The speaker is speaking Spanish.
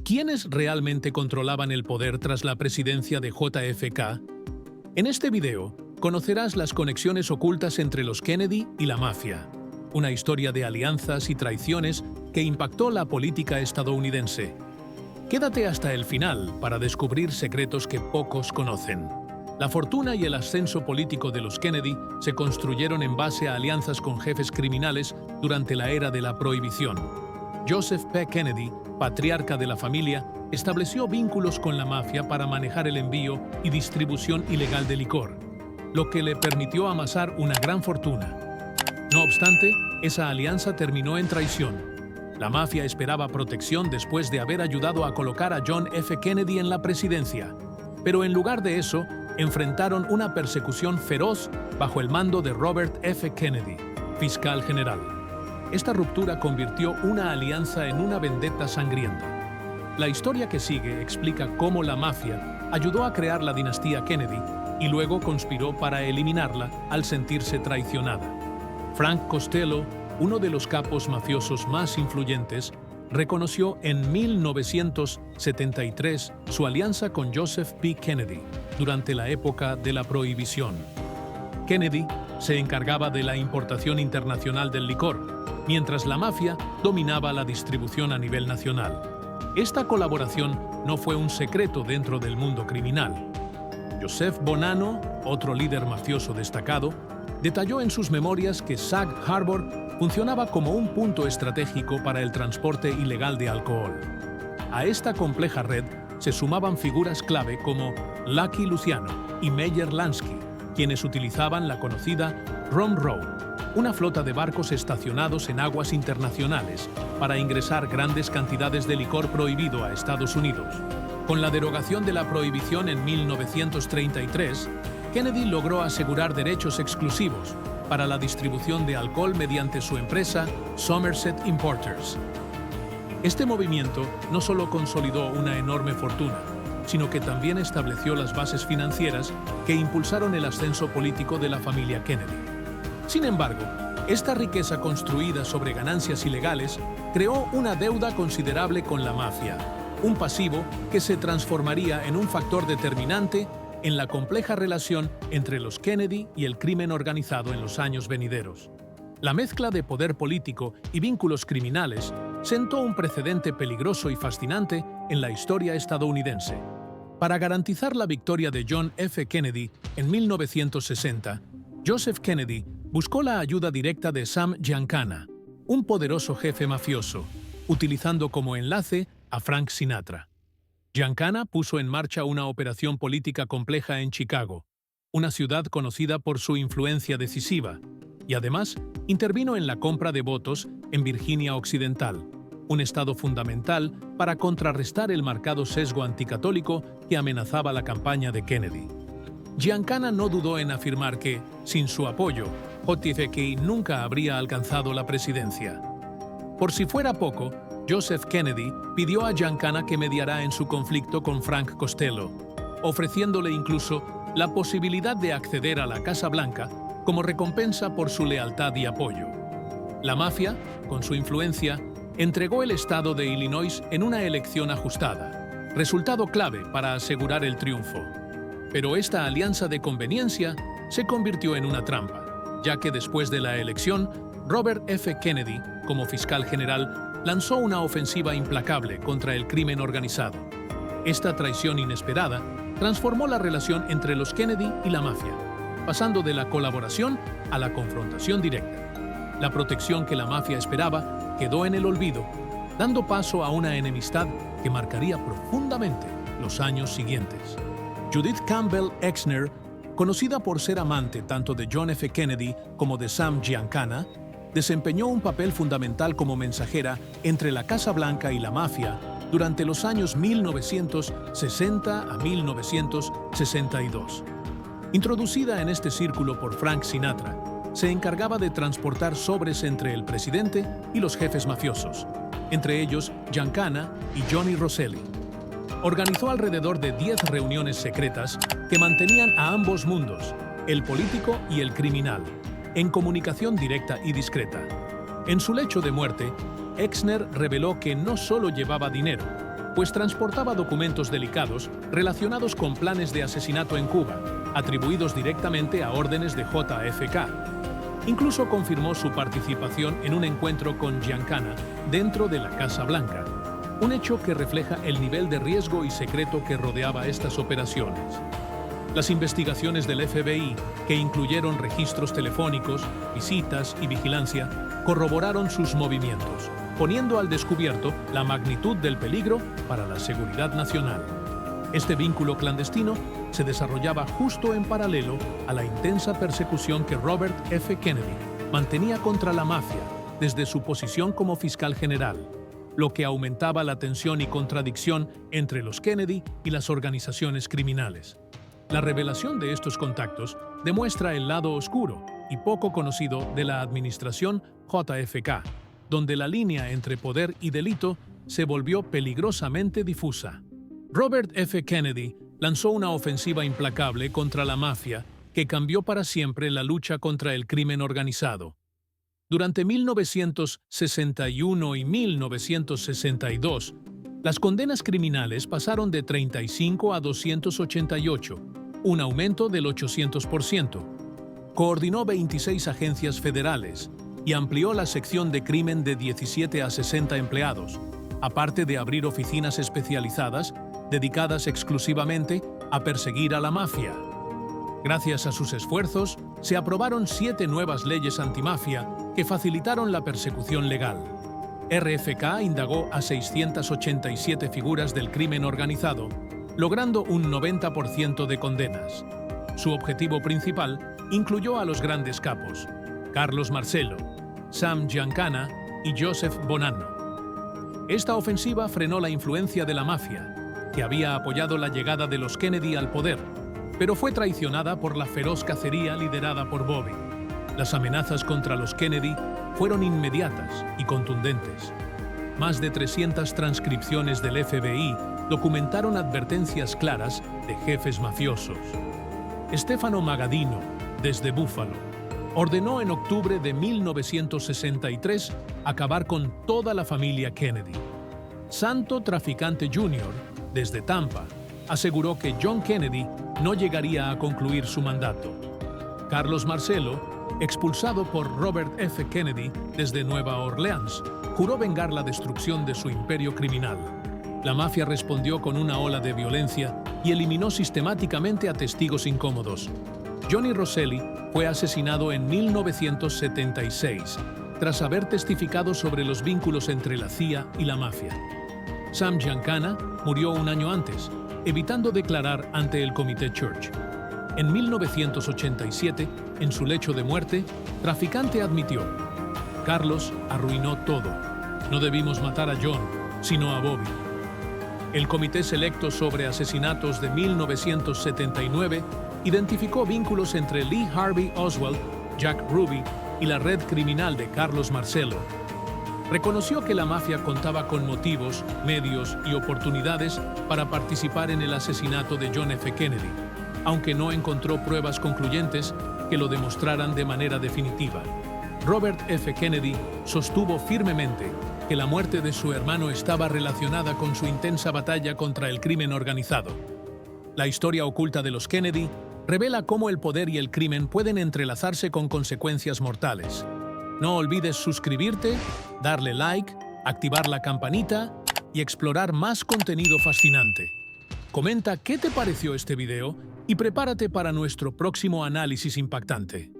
¿Quiénes realmente controlaban el poder tras la presidencia de JFK? En este video, conocerás las conexiones ocultas entre los Kennedy y la mafia, una historia de alianzas y traiciones que impactó la política estadounidense. Quédate hasta el final para descubrir secretos que pocos conocen. La fortuna y el ascenso político de los Kennedy se construyeron en base a alianzas con jefes criminales durante la era de la Prohibición. Joseph P. Kennedy, patriarca de la familia, estableció vínculos con la mafia para manejar el envío y distribución ilegal de licor, lo que le permitió amasar una gran fortuna. No obstante, esa alianza terminó en traición. La mafia esperaba protección después de haber ayudado a colocar a John F. Kennedy en la presidencia, pero en lugar de eso, enfrentaron una persecución feroz bajo el mando de Robert F. Kennedy, fiscal general. Esta ruptura convirtió una alianza en una vendetta sangrienta. La historia que sigue explica cómo la mafia ayudó a crear la dinastía Kennedy y luego conspiró para eliminarla al sentirse traicionada. Frank Costello, uno de los capos mafiosos más influyentes, reconoció en 1973 su alianza con Joseph P. Kennedy durante la época de la Prohibición. Kennedy se encargaba de la importación internacional del licor, mientras la mafia dominaba la distribución a nivel nacional. Esta colaboración no fue un secreto dentro del mundo criminal. Joseph Bonanno, otro líder mafioso destacado, detalló en sus memorias que Sag Harbor funcionaba como un punto estratégico para el transporte ilegal de alcohol. A esta compleja red se sumaban figuras clave como Lucky Luciano y Meyer Lansky, quienes utilizaban la conocida Rum Road, una flota de barcos estacionados en aguas internacionales para ingresar grandes cantidades de licor prohibido a Estados Unidos. Con la derogación de la prohibición en 1933, Kennedy logró asegurar derechos exclusivos para la distribución de alcohol mediante su empresa Somerset Importers. Este movimiento no solo consolidó una enorme fortuna, sino que también estableció las bases financieras que impulsaron el ascenso político de la familia Kennedy. Sin embargo, esta riqueza construida sobre ganancias ilegales creó una deuda considerable con la mafia, un pasivo que se transformaría en un factor determinante en la compleja relación entre los Kennedy y el crimen organizado en los años venideros. La mezcla de poder político y vínculos criminales sentó un precedente peligroso y fascinante en la historia estadounidense. Para garantizar la victoria de John F. Kennedy en 1960, Joseph Kennedy buscó la ayuda directa de Sam Giancana, un poderoso jefe mafioso, utilizando como enlace a Frank Sinatra. Giancana puso en marcha una operación política compleja en Chicago, una ciudad conocida por su influencia decisiva, y además intervino en la compra de votos en Virginia Occidental, un estado fundamental para contrarrestar el marcado sesgo anticatólico que amenazaba la campaña de Kennedy. Giancana no dudó en afirmar que, sin su apoyo, JFK nunca habría alcanzado la presidencia. Por si fuera poco, Joseph Kennedy pidió a Giancana que mediara en su conflicto con Frank Costello, ofreciéndole incluso la posibilidad de acceder a la Casa Blanca como recompensa por su lealtad y apoyo. La mafia, con su influencia, entregó el estado de Illinois en una elección ajustada, resultado clave para asegurar el triunfo. Pero esta alianza de conveniencia se convirtió en una trampa, ya que después de la elección, Robert F. Kennedy, como fiscal general, lanzó una ofensiva implacable contra el crimen organizado. Esta traición inesperada transformó la relación entre los Kennedy y la mafia, pasando de la colaboración a la confrontación directa. La protección que la mafia esperaba quedó en el olvido, dando paso a una enemistad que marcaría profundamente los años siguientes. Judith Campbell Exner, conocida por ser amante tanto de John F. Kennedy como de Sam Giancana, desempeñó un papel fundamental como mensajera entre la Casa Blanca y la mafia durante los años 1960 a 1962. Introducida en este círculo por Frank Sinatra, se encargaba de transportar sobres entre el presidente y los jefes mafiosos, entre ellos Giancana y Johnny Rosselli. Organizó alrededor de 10 reuniones secretas que mantenían a ambos mundos, el político y el criminal, en comunicación directa y discreta. En su lecho de muerte, Exner reveló que no solo llevaba dinero, pues transportaba documentos delicados relacionados con planes de asesinato en Cuba, atribuidos directamente a órdenes de JFK. Incluso confirmó su participación en un encuentro con Giancana dentro de la Casa Blanca, un hecho que refleja el nivel de riesgo y secreto que rodeaba estas operaciones. Las investigaciones del FBI, que incluyeron registros telefónicos, visitas y vigilancia, corroboraron sus movimientos, poniendo al descubierto la magnitud del peligro para la seguridad nacional. Este vínculo clandestino se desarrollaba justo en paralelo a la intensa persecución que Robert F. Kennedy mantenía contra la mafia desde su posición como fiscal general, lo que aumentaba la tensión y contradicción entre los Kennedy y las organizaciones criminales. La revelación de estos contactos demuestra el lado oscuro y poco conocido de la administración JFK, donde la línea entre poder y delito se volvió peligrosamente difusa. Robert F. Kennedy lanzó una ofensiva implacable contra la mafia que cambió para siempre la lucha contra el crimen organizado. Durante 1961 y 1962, las condenas criminales pasaron de 35 a 288, un aumento del 800%. Coordinó 26 agencias federales y amplió la sección de crimen de 17 a 60 empleados, aparte de abrir oficinas especializadas dedicadas exclusivamente a perseguir a la mafia. Gracias a sus esfuerzos, se aprobaron 7 nuevas leyes antimafia que facilitaron la persecución legal. RFK indagó a 687 figuras del crimen organizado, logrando un 90% de condenas. Su objetivo principal incluyó a los grandes capos, Carlos Marcello, Sam Giancana y Joseph Bonanno. Esta ofensiva frenó la influencia de la mafia, que había apoyado la llegada de los Kennedy al poder, pero fue traicionada por la feroz cacería liderada por Bobby. Las amenazas contra los Kennedy fueron inmediatas y contundentes. Más de 300 transcripciones del FBI documentaron advertencias claras de jefes mafiosos. Stefano Magadino, desde Buffalo, ordenó en octubre de 1963 acabar con toda la familia Kennedy. Santo Traficante Jr., desde Tampa, aseguró que John Kennedy no llegaría a concluir su mandato. Carlos Marcello, expulsado por Robert F. Kennedy desde Nueva Orleans, juró vengar la destrucción de su imperio criminal. La mafia respondió con una ola de violencia y eliminó sistemáticamente a testigos incómodos. Johnny Rosselli fue asesinado en 1976, tras haber testificado sobre los vínculos entre la CIA y la mafia. Sam Giancana murió un año antes, evitando declarar ante el Comité Church. En 1987, en su lecho de muerte, Traficante admitió: Carlos arruinó todo. No debimos matar a John, sino a Bobby. El Comité Selecto sobre Asesinatos de 1979 identificó vínculos entre Lee Harvey Oswald, Jack Ruby y la red criminal de Carlos Marcello. Reconoció que la mafia contaba con motivos, medios y oportunidades para participar en el asesinato de John F. Kennedy, aunque no encontró pruebas concluyentes que lo demostraran de manera definitiva. Robert F. Kennedy sostuvo firmemente que la muerte de su hermano estaba relacionada con su intensa batalla contra el crimen organizado. La historia oculta de los Kennedy revela cómo el poder y el crimen pueden entrelazarse con consecuencias mortales. No olvides suscribirte, darle like, activar la campanita y explorar más contenido fascinante. Comenta qué te pareció este video y prepárate para nuestro próximo análisis impactante.